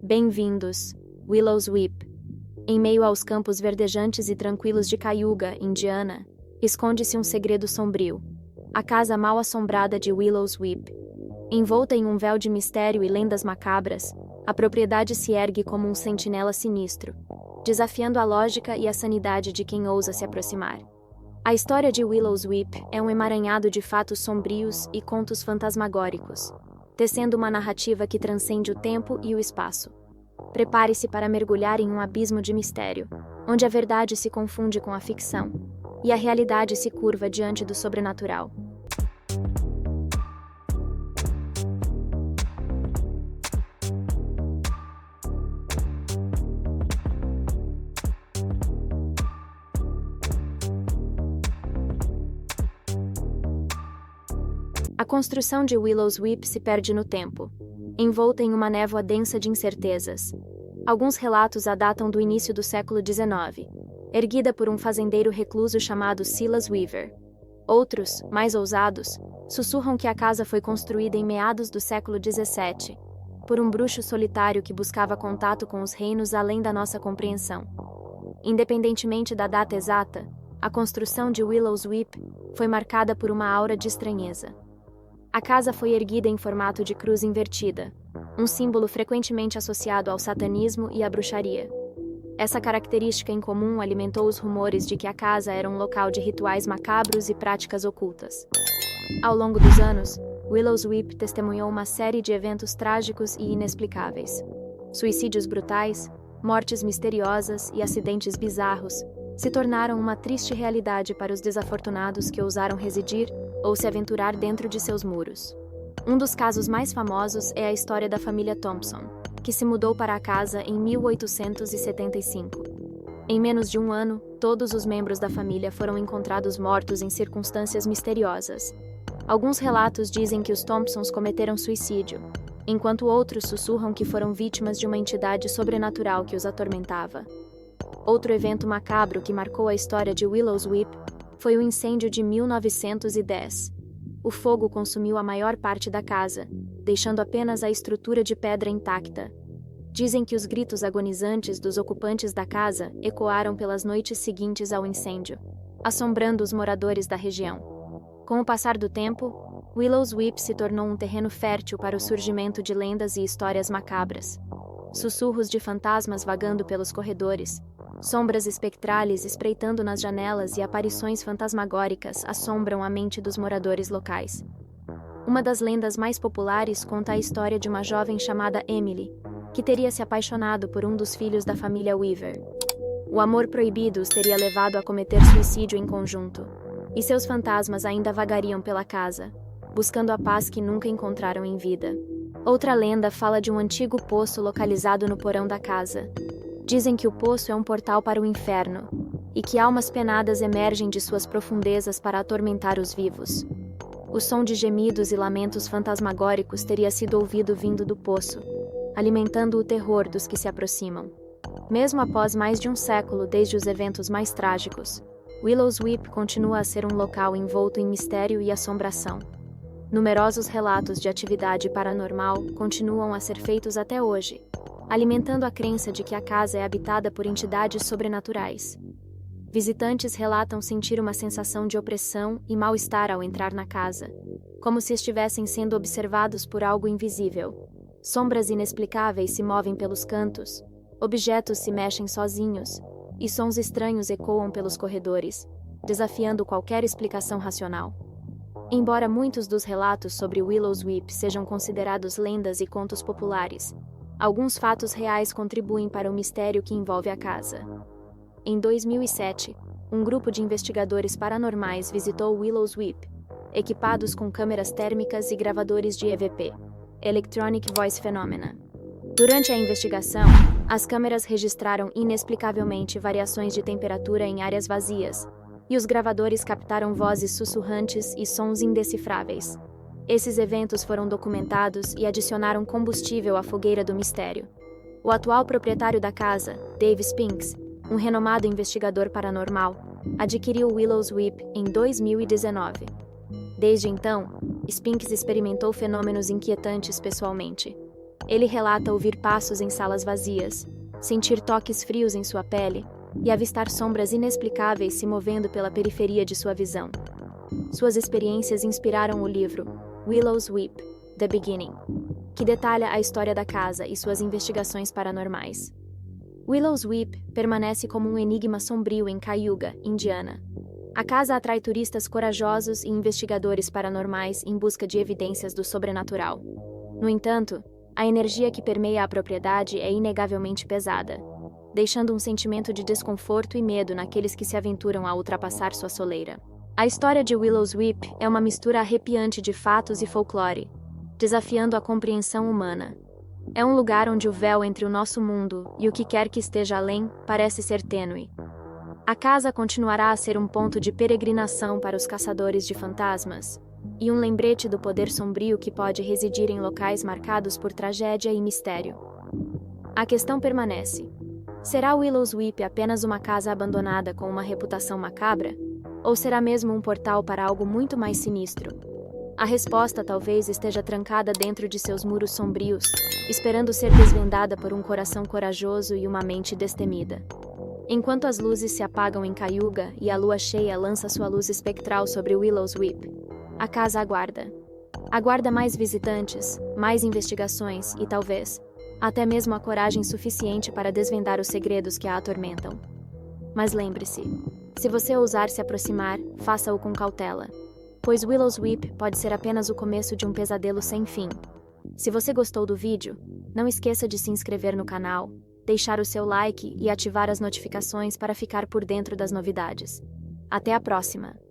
Bem-vindos, Willow's Weep. Em meio aos campos verdejantes e tranquilos de Cayuga, Indiana, esconde-se um segredo sombrio. A casa mal assombrada de Willow's Weep. Envolta em um véu de mistério e lendas macabras, a propriedade se ergue como um sentinela sinistro, desafiando a lógica e a sanidade de quem ousa se aproximar. A história de Willow's Weep é um emaranhado de fatos sombrios e contos fantasmagóricos, tecendo uma narrativa que transcende o tempo e o espaço. Prepare-se para mergulhar em um abismo de mistério, onde a verdade se confunde com a ficção, e a realidade se curva diante do sobrenatural. A construção de Willow's Weep se perde no tempo, envolta em uma névoa densa de incertezas. Alguns relatos a datam do início do século XIX, erguida por um fazendeiro recluso chamado Silas Weaver. Outros, mais ousados, sussurram que a casa foi construída em meados do século XVII, por um bruxo solitário que buscava contato com os reinos além da nossa compreensão. Independentemente da data exata, a construção de Willow's Weep foi marcada por uma aura de estranheza. A casa foi erguida em formato de cruz invertida, um símbolo frequentemente associado ao satanismo e à bruxaria. Essa característica incomum alimentou os rumores de que a casa era um local de rituais macabros e práticas ocultas. Ao longo dos anos, Willow's Weep testemunhou uma série de eventos trágicos e inexplicáveis. Suicídios brutais, mortes misteriosas e acidentes bizarros se tornaram uma triste realidade para os desafortunados que ousaram residir ou se aventurar dentro de seus muros. Um dos casos mais famosos é a história da família Thompson, que se mudou para a casa em 1875. Em menos de um ano, todos os membros da família foram encontrados mortos em circunstâncias misteriosas. Alguns relatos dizem que os Thompsons cometeram suicídio, enquanto outros sussurram que foram vítimas de uma entidade sobrenatural que os atormentava. Outro evento macabro que marcou a história de Willow's Weep foi o incêndio de 1910. O fogo consumiu a maior parte da casa, deixando apenas a estrutura de pedra intacta. Dizem que os gritos agonizantes dos ocupantes da casa ecoaram pelas noites seguintes ao incêndio, assombrando os moradores da região. Com o passar do tempo, Willow's Weep se tornou um terreno fértil para o surgimento de lendas e histórias macabras. Sussurros de fantasmas vagando pelos corredores, sombras espectrais espreitando nas janelas e aparições fantasmagóricas assombram a mente dos moradores locais. Uma das lendas mais populares conta a história de uma jovem chamada Emily, que teria se apaixonado por um dos filhos da família Weaver. O amor proibido os teria levado a cometer suicídio em conjunto, e seus fantasmas ainda vagariam pela casa, buscando a paz que nunca encontraram em vida. Outra lenda fala de um antigo poço localizado no porão da casa. Dizem que o poço é um portal para o inferno, e que almas penadas emergem de suas profundezas para atormentar os vivos. O som de gemidos e lamentos fantasmagóricos teria sido ouvido vindo do poço, alimentando o terror dos que se aproximam. Mesmo após mais de um século desde os eventos mais trágicos, Willow's Weep continua a ser um local envolto em mistério e assombração. Numerosos relatos de atividade paranormal continuam a ser feitos até hoje, alimentando a crença de que a casa é habitada por entidades sobrenaturais. Visitantes relatam sentir uma sensação de opressão e mal-estar ao entrar na casa, como se estivessem sendo observados por algo invisível. Sombras inexplicáveis se movem pelos cantos, objetos se mexem sozinhos, e sons estranhos ecoam pelos corredores, desafiando qualquer explicação racional. Embora muitos dos relatos sobre Willow's Weep sejam considerados lendas e contos populares, alguns fatos reais contribuem para o mistério que envolve a casa. Em 2007, um grupo de investigadores paranormais visitou Willow's Weep, equipados com câmeras térmicas e gravadores de EVP, Electronic Voice Phenomena. Durante a investigação, as câmeras registraram inexplicavelmente variações de temperatura em áreas vazias, e os gravadores captaram vozes sussurrantes e sons indecifráveis. Esses eventos foram documentados e adicionaram combustível à fogueira do mistério. O atual proprietário da casa, Dave Spinks, um renomado investigador paranormal, adquiriu Willow's Weep em 2019. Desde então, Spinks experimentou fenômenos inquietantes pessoalmente. Ele relata ouvir passos em salas vazias, sentir toques frios em sua pele e avistar sombras inexplicáveis se movendo pela periferia de sua visão. Suas experiências inspiraram o livro Willow's Weep: The Beginning, que detalha a história da casa e suas investigações paranormais. Willow's Weep permanece como um enigma sombrio em Cayuga, Indiana. A casa atrai turistas corajosos e investigadores paranormais em busca de evidências do sobrenatural. No entanto, a energia que permeia a propriedade é inegavelmente pesada, deixando um sentimento de desconforto e medo naqueles que se aventuram a ultrapassar sua soleira. A história de Willow's Weep é uma mistura arrepiante de fatos e folclore, desafiando a compreensão humana. É um lugar onde o véu entre o nosso mundo e o que quer que esteja além parece ser tênue. A casa continuará a ser um ponto de peregrinação para os caçadores de fantasmas, e um lembrete do poder sombrio que pode residir em locais marcados por tragédia e mistério. A questão permanece: será Willow's Weep apenas uma casa abandonada com uma reputação macabra? Ou será mesmo um portal para algo muito mais sinistro? A resposta talvez esteja trancada dentro de seus muros sombrios, esperando ser desvendada por um coração corajoso e uma mente destemida. Enquanto as luzes se apagam em Cayuga e a lua cheia lança sua luz espectral sobre Willow's Weep, a casa aguarda. Aguarda mais visitantes, mais investigações e, talvez, até mesmo a coragem suficiente para desvendar os segredos que a atormentam. Mas lembre-se, se você ousar se aproximar, faça-o com cautela, pois Willow's Weep pode ser apenas o começo de um pesadelo sem fim. Se você gostou do vídeo, não esqueça de se inscrever no canal, deixar o seu like e ativar as notificações para ficar por dentro das novidades. Até a próxima!